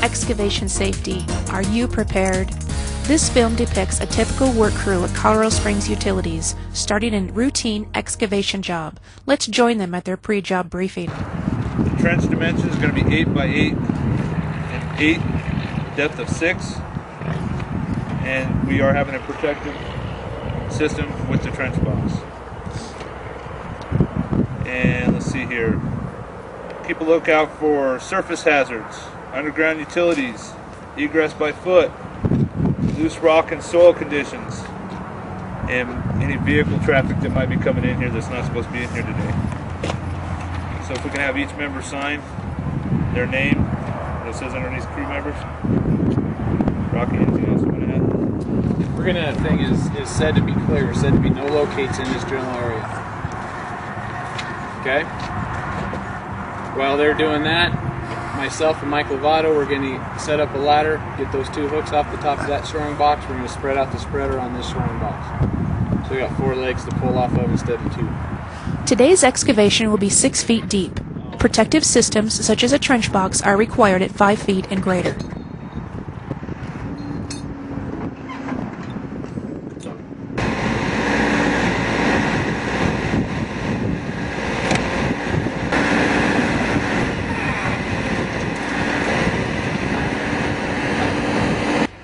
Excavation Safety. Are you prepared? This film depicts a typical work crew at Colorado Springs Utilities, starting a routine excavation job. Let's join them at their pre-job briefing. The trench dimension is going to be 8 by 8 and 8, depth of 6. And we are having a protective system with the trench box. And let's see here. Keep a lookout for surface hazards, underground utilities, egress by foot, loose rock and soil conditions, and any vehicle traffic that might be coming in here that's not supposed to be in here today. So if we can have each member sign their name that says underneath crew members. Rocky, anything else you want to add? We're gonna thing is said to be clear, said to be no locates in this general area. Okay? While they're doing that, myself and Mike Lovato, we're going to set up a ladder, get those 2 hooks off the top of that shoring box. We're going to spread out the spreader on this shoring box. So we got 4 legs to pull off of instead of 2. Today's excavation will be 6 feet deep. Protective systems such as a trench box are required at 5 feet and greater.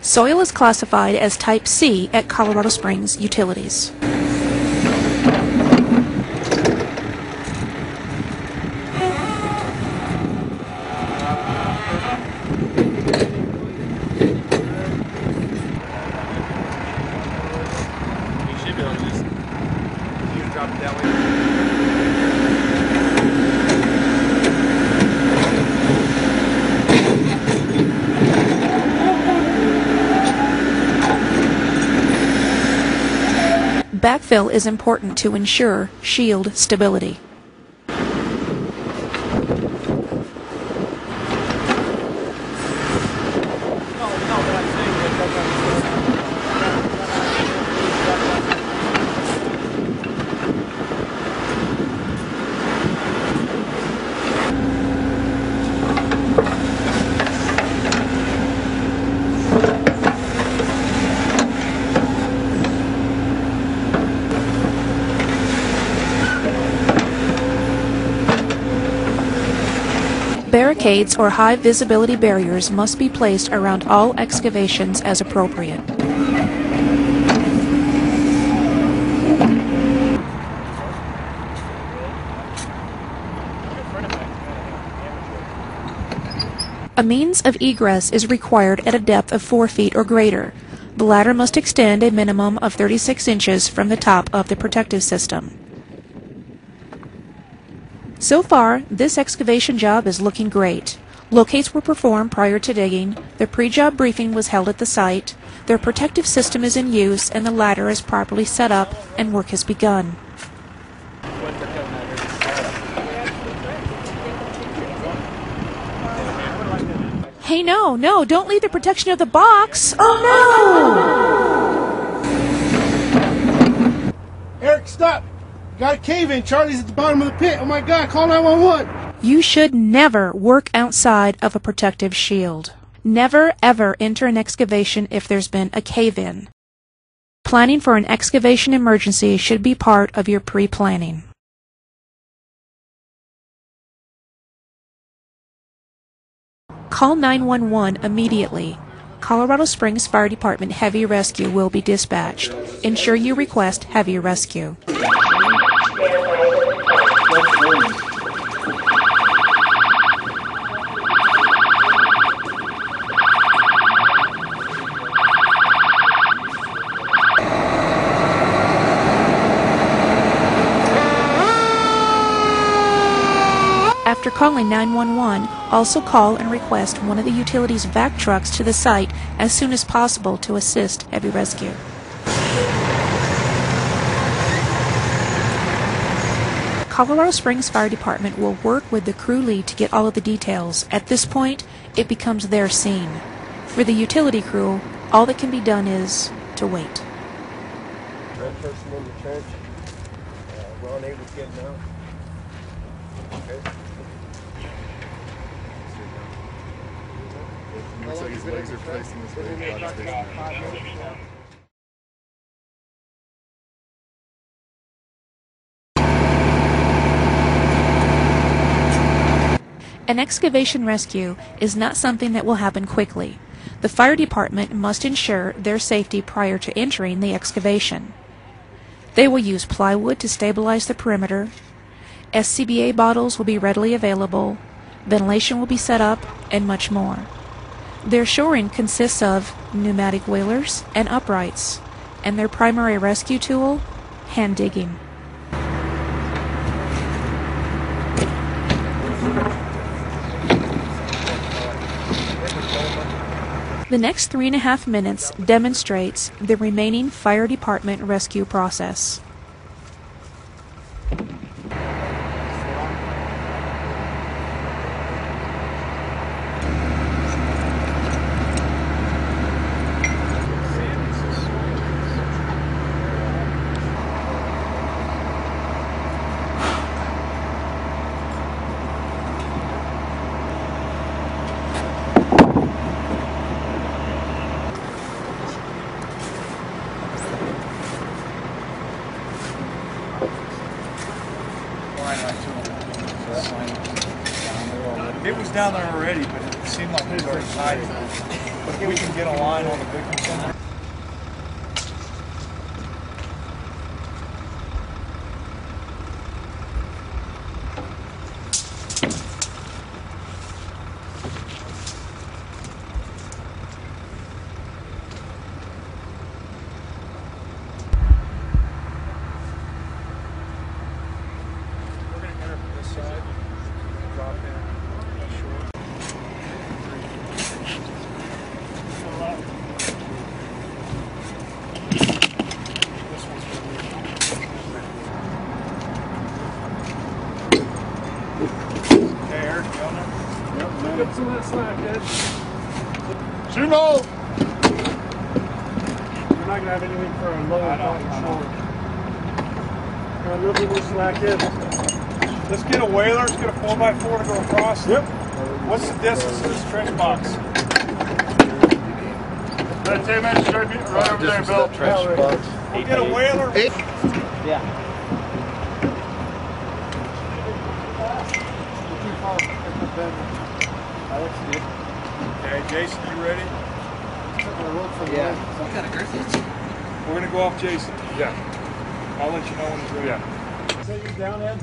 Soil is classified as Type C at Colorado Springs Utilities. You should be able to just drop it that way. Backfill is important to ensure shield stability. Barricades or high visibility barriers must be placed around all excavations as appropriate. A means of egress is required at a depth of 4 feet or greater. The ladder must extend a minimum of 36 inches from the top of the protective system. So far, this excavation job is looking great. Locates were performed prior to digging, their pre-job briefing was held at the site, their protective system is in use, and the ladder is properly set up, and work has begun. Hey, no, don't leave the protection of the box! Oh, no! Eric, stop! Got a cave in. Charlie's at the bottom of the pit. Oh my God, call 911. You should never work outside of a protective shield. Never, ever enter an excavation if there's been a cave-in. Planning for an excavation emergency should be part of your pre-planning. Call 911 immediately. Colorado Springs Fire Department Heavy Rescue will be dispatched. Ensure you request Heavy Rescue. After calling 911, also call and request one of the utilities' vac trucks to the site as soon as possible to assist Heavy Rescue. Colorado Springs Fire Department will work with the crew lead to get all of the details. At this point, it becomes their scene. For the utility crew, all that can be done is to wait. Red person in the trench. We're unable to get him out. Okay. Looks like his legs are facing this way. His body's facing that way. An excavation rescue is not something that will happen quickly. The fire department must ensure their safety prior to entering the excavation. They will use plywood to stabilize the perimeter. SCBA bottles will be readily available. Ventilation will be set up, and much more. Their shoring consists of pneumatic wheelers and uprights, and their primary rescue tool, hand digging. The next 3.5 minutes demonstrates the remaining fire department rescue process. It was down there already, but it seemed like it was already tight. But if we can get a line on the victim center. We're going to enter from this side, drop in. Okay, Eric, you on there? Yep, get some of that slack, Ed. Shoot hole! We're not going to have anything for a lower body short. Got a little bit more slack, Ed. Let's get a whaler, let's get a 4x4 to go across. Yep. What's the distance to this trench box? That's 10 minutes straight right over there, Bill. We'll get a whaler. Yeah. Okay, Jason, you ready? Yeah. We're going to go off Jason. Yeah. I'll let you know when he's ready. Yeah. Say you're down, Ed.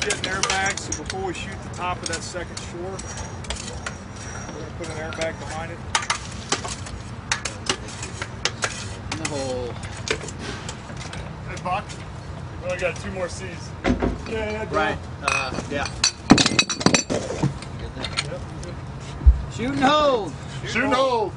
Get an airbag, so before we shoot the top of that second shore, we're going to put an airbag behind it. No. Hey, Buck, we only got 2 more C's. Yeah, Right. Yeah. Yep. Shoot and hold. Shoot and hold.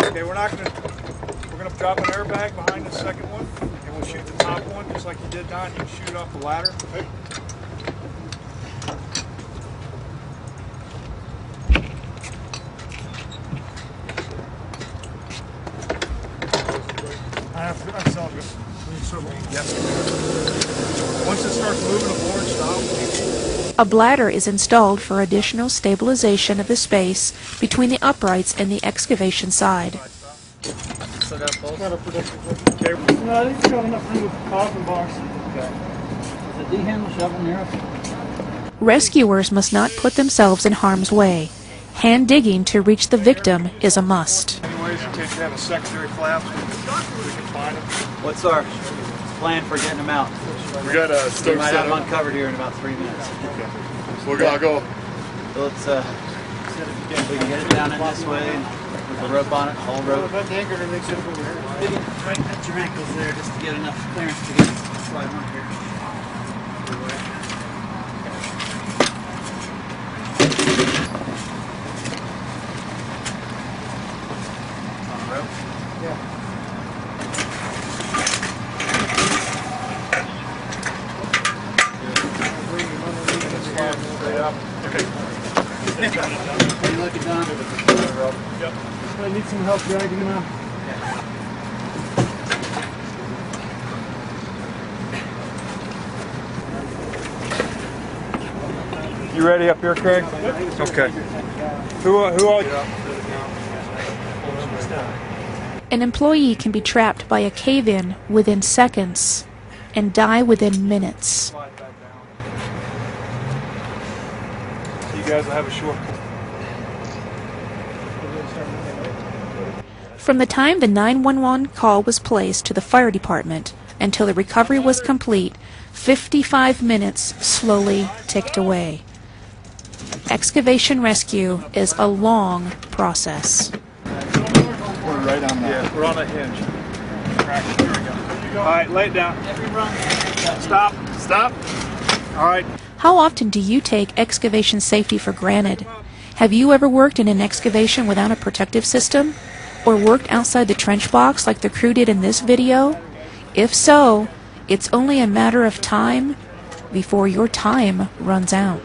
Okay, we're gonna drop an airbag behind the second one, and we'll shoot the top one just like you did, Don. You can shoot it off the ladder. Okay. That's all good. Yes. Once it starts moving aboard, stop. A bladder is installed for additional stabilization of the space between the uprights and the excavation side. Still got a pulse? Okay. No, I think it's got enough room with the coffin box. Okay. Is the D-handle shovel near us? Rescuers must not put themselves in harm's way. Hand digging to reach the victim is a must. Anyways, in case you have a secondary collapse, we can find them. What's our plan for getting them out? We got a We stove might set have them up. uncovered here in about 3 minutes. Okay. I'll go. So let's, if we can get it down in this way, and with the rope on it, whole rope. Right at your ankles there, just to get enough clearance to get slide on here. You look at Don. I need some help dragging him out. You ready up here, Craig? Okay. Who all? An employee can be trapped by a cave-in within seconds and die within minutes. You guys will have a short. From the time the 911 call was placed to the fire department until the recovery was complete, 55 minutes slowly ticked away. Excavation rescue is a long process. We're right on that. Yeah, we're on a hinge. Here we go. All right, lay it down. Stop. Stop. All right. How often do you take excavation safety for granted? Have you ever worked in an excavation without a protective system? Or worked outside the trench box like the crew did in this video? If so, it's only a matter of time before your time runs out.